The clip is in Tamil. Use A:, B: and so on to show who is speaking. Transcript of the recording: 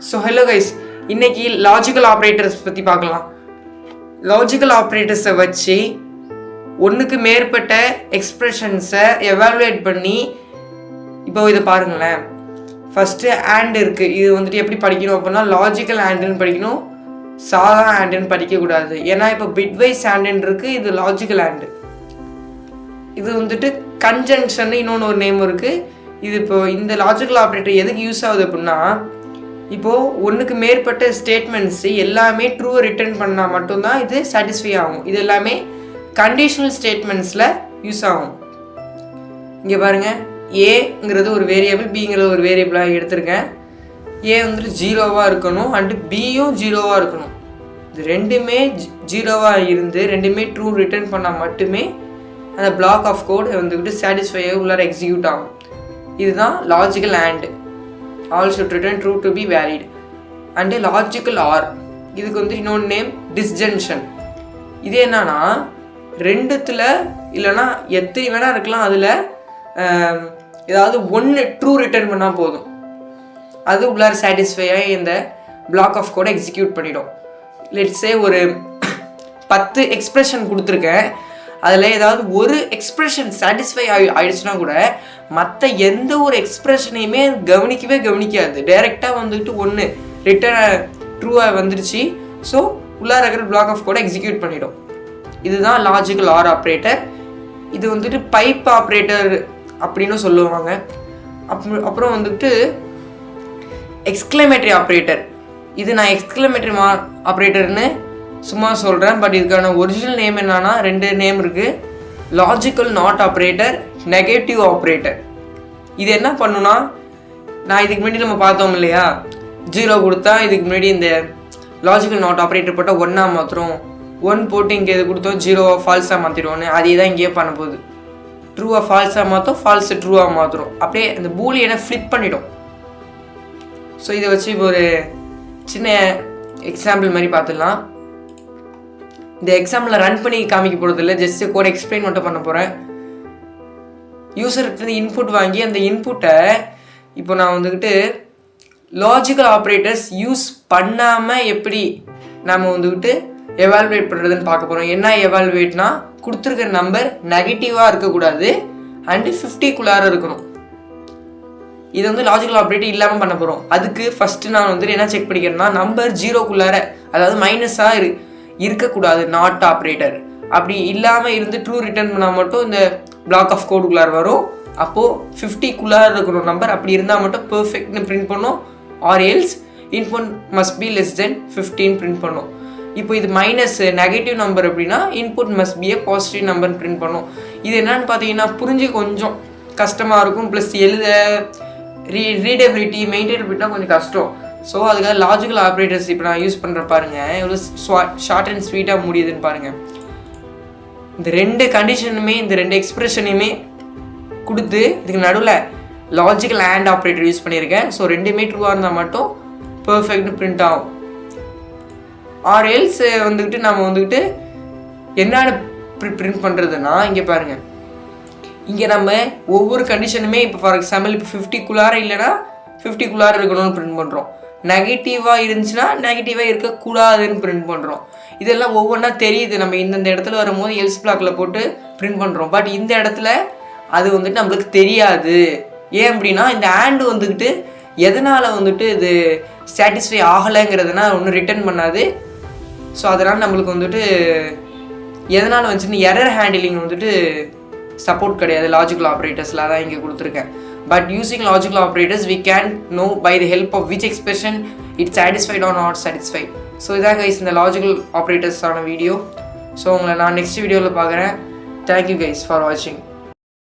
A: So hello guys, இன்னைக்கு logical operators பத்தி பார்க்கலாம். Logical operators வச்சு ஒண்ணுக்கு மேற்பட்ட எக்ஸ்பிரஷன்ஸை எவாலுவேட் பண்ணி இப்போ இதை பாருங்களேன். ஃபர்ஸ்ட் and இருக்கு. இது வந்துட்டு எப்படி படிக்கணும் அப்படின்னா லாஜிக்கல் andன்னு படிக்கணும், சாதா andன்னு படிக்கக்கூடாது. ஏன்னா இப்போ பிட்வைஸ் and இருக்கு, இது லாஜிக்கல் and. இது வந்துட்டு கன்ஜங்ஷன் இன்னொன்று ஒரு நேம் இருக்கு. இது இப்போ இந்த லாஜிக்கல் ஆப்ரேட்டர் எதுக்கு யூஸ் ஆகுது அப்படின்னா, இப்போது ஒன்றுக்கு மேற்பட்ட ஸ்டேட்மெண்ட்ஸ் எல்லாமே ட்ரூவை ரிட்டர்ன் பண்ணால் மட்டும்தான் இது சாட்டிஸ்ஃபை ஆகும். இது எல்லாமே கண்டிஷனல் ஸ்டேட்மெண்ட்ஸில் யூஸ் ஆகும். இங்கே பாருங்கள், ஏங்கிறது ஒரு வேரியபிள், பிங்கிறது ஒரு வேரியபிளாக எடுத்திருக்கேன். ஏ வந்துட்டு 0வாக இருக்கணும் அண்டு பியும் 0வாக இருக்கணும். இது ரெண்டுமே 0வாக இருந்து ரெண்டுமே ட்ரூ ரிட்டர்ன் பண்ணால் மட்டுமே அந்த பிளாக் ஆஃப் கோட் வந்துக்கிட்டு சாட்டிஸ்ஃபை உள்ளார எக்ஸிக்யூட் ஆகும். இதுதான் logical and. All should return true to be valid. And logical or, இதுக்கு வந்து இன்னொன்று நேம் disjunction. இது என்னன்னா ரெண்டுத்தில் இல்லைனா எத்தனை வேணா இருக்கலாம், அதில் ஏதாவது ஒன்று ட்ரூ ரிட்டர்ன் பண்ணால் போதும், அது உள்ளார சாட்டிஸ்ஃபையாக இந்த பிளாக் ஆஃப் கோடை எக்ஸிக்யூட் பண்ணிடும். லெட்ஸே ஒரு 10 எக்ஸ்பிரஷன் கொடுத்துருக்கேன், அதில் ஏதாவது ஒரு எக்ஸ்பிரஷன் சாட்டிஸ்ஃபை ஆயிடுச்சுன்னா கூட மற்ற எந்த ஒரு எக்ஸ்பிரஷனையுமே கவனிக்காது. டைரெக்டாக வந்துட்டு ஒன்று ரிட்டர்ன் ட்ரூவாக வந்துருச்சு, ஸோ உள்ளார இருக்கிற பிளாக் ஆஃப் கோடை எக்ஸிக்யூட் பண்ணிடும். இதுதான் லாஜிக்கல் ஆர் ஆப்ரேட்டர். இது வந்துட்டு பைப் ஆப்ரேட்டர் அப்படின்னு சொல்லுவாங்க. அப்புறம் வந்துட்டு எக்ஸ்க்ளமேட்டரி ஆப்ரேட்டர். இது நான் எக்ஸ்க்ளமேட்டரி ஆப்ரேட்டர்னு சும்மா சொல்கிறேன், பட் இதுக்கான ஒரிஜினல் நேம் என்னன்னா 2 நேம் இருக்குது. Logical not operator, negative operator. இது என்ன பண்ணுன்னா, நான் இதுக்கு முன்னாடி நம்ம பார்த்தோம் இல்லையா, 0 கொடுத்தா இதுக்கு முன்னாடி இந்த லாஜிக்கல் நாட் ஆப்ரேட்டர் போட்டால் 1ஆக மாத்திரம், 1 போட்டு இங்கே இது கொடுத்தோம் 0வாக ஃபால்ஸாக மாற்றிடுவோன்னு, அதே தான் இங்கேயே பண்ண போகுது. ட்ரூவாக ஃபால்ஸாக மாற்றும், ஃபால்ஸை ட்ரூவாக மாற்றுறோம், அப்படியே இந்த பூலியனை ஃப்ளிப் பண்ணிடும். ஸோ இதை வச்சு இப்போ ஒரு சின்ன எக்ஸாம்பிள் மாதிரி பார்த்துடலாம். இந்த எக்ஸாம்பிளில் ரன் பண்ணி காமிக்க போகிறது இல்லை, ஜஸ்ட் கோட் எக்ஸ்பிளைன் மட்டும் பண்ண போகிறேன். யூசர்கிட்ட இன்புட் வாங்கி அந்த இன்புட்டை இப்போ நான் வந்துக்கிட்டு லாஜிக்கல் ஆப்ரேட்டர்ஸ் யூஸ் பண்ணாமல் எப்படி நாம் வந்துக்கிட்டு எவால்வேட் பண்ணுறதுன்னு பார்க்க போகிறோம். என்ன எவால்வேட்னா, கொடுத்துருக்க நம்பர் நெகட்டிவாக இருக்கக்கூடாது அண்டு 50க்குள்ளார இருக்கணும். இது வந்து லாஜிக்கல் ஆப்ரேட்டர் இல்லாமல் பண்ண போகிறோம். அதுக்கு ஃபஸ்ட்டு நான் வந்துட்டு என்ன செக் பண்ணிக்கிறேன்னா, நம்பர் 0க்குள்ளார, அதாவது மைனஸாக இருக்கக்கூடாது, நாட் ஆப்ரேட்டர். அப்படி இல்லாமல் இருந்து ட்ரூ ரிட்டர்ன் பண்ணால் மட்டும் இந்த பிளாக் ஆஃப் கோடுக்குள்ளார வரும். அப்போது 50க்குள்ளார இருக்கணும் நம்பர். அப்படி இருந்தால் மட்டும் பெர்ஃபெக்ட்னு பிரிண்ட் பண்ணும். Or else input must be less then 15 print பண்ணும். இப்போ இது மைனஸ் நெகட்டிவ் நம்பர் அப்படின்னா input must be a positive நம்பர்னு பிரிண்ட் பண்ணும். இது என்னன்னு பார்த்தீங்கன்னா புரிஞ்சு கொஞ்சம் கஷ்டமாக இருக்கும், ப்ளஸ் எழுத ரீடபிலிட்டி மெயின்டைனபிலிட்டினா கொஞ்சம் கஷ்டம். ஸோ அதுக்காக லாஜிக்கல் ஆப்ரேட்டர்ஸ் இப்போ நான் யூஸ் பண்ணுற பாருங்கள், எவ்வளோ ஷார்ட் அண்ட் ஸ்வீட்டாக முடியுதுன்னு பாருங்கள். இந்த 2 கண்டிஷனுமே, இந்த 2 எக்ஸ்பிரஷனையுமே கொடுத்து இதுக்கு நடுவில் லாஜிக்கல் and ஆப்ரேட்டர் யூஸ் பண்ணியிருக்கேன். ஸோ ரெண்டுமே ட்ரூவாக இருந்தால் மட்டும் பர்ஃபெக்ட்னு பிரிண்ட் ஆகும். ஆர் எல்ஸ் வந்துக்கிட்டு நம்ம வந்துக்கிட்டு என்னென்ன பிரிண்ட் பண்ணுறதுன்னா, இங்கே பாருங்கள், இங்கே நம்ம ஒவ்வொரு கண்டிஷனுமே இப்போ ஃபார் எக்ஸாம்பிள் இப்போ 50க்குள்ளார இல்லைன்னா 50க்குள்ளார இருக்கணும்னு பிரிண்ட் பண்ணுறோம். நெகட்டிவாக இருந்துச்சுன்னா நெகட்டிவாக இருக்கக்கூடாதுன்னு பிரிண்ட் பண்ணுறோம். இதெல்லாம் ஒவ்வொன்றா தெரியுது, நம்ம இந்தந்த இடத்துல வரும்போது எல்ஸ் பிளாக்ல போட்டு பிரிண்ட் பண்ணுறோம். பட் இந்த இடத்துல அது வந்துட்டு நம்மளுக்கு தெரியாது. ஏன் அப்படின்னா இந்த and வந்துக்கிட்டு எதனால் வந்துட்டு இது சாட்டிஸ்ஃபை ஆகலைங்கிறதுனா ஒன்றும் ரிட்டர்ன் பண்ணாது. ஸோ அதனால் நம்மளுக்கு வந்துட்டு எதனால் வந்துச்சுன்னு எரர் ஹேண்டிலிங் வந்துட்டு சப்போர்ட் கிடையாது லாஜிக்கல் ஆப்ரேட்டர்ஸில். அதான் இங்கே கொடுத்துருக்கேன். But using logical operators, we can know by the help of which expression it's satisfied or not satisfied. So இதான் guys இந்த logical operators ஆன வீடியோ. ஸோ உங்களை நான் நெக்ஸ்ட் வீடியோவில் பார்க்குறேன். Thank you guys for watching.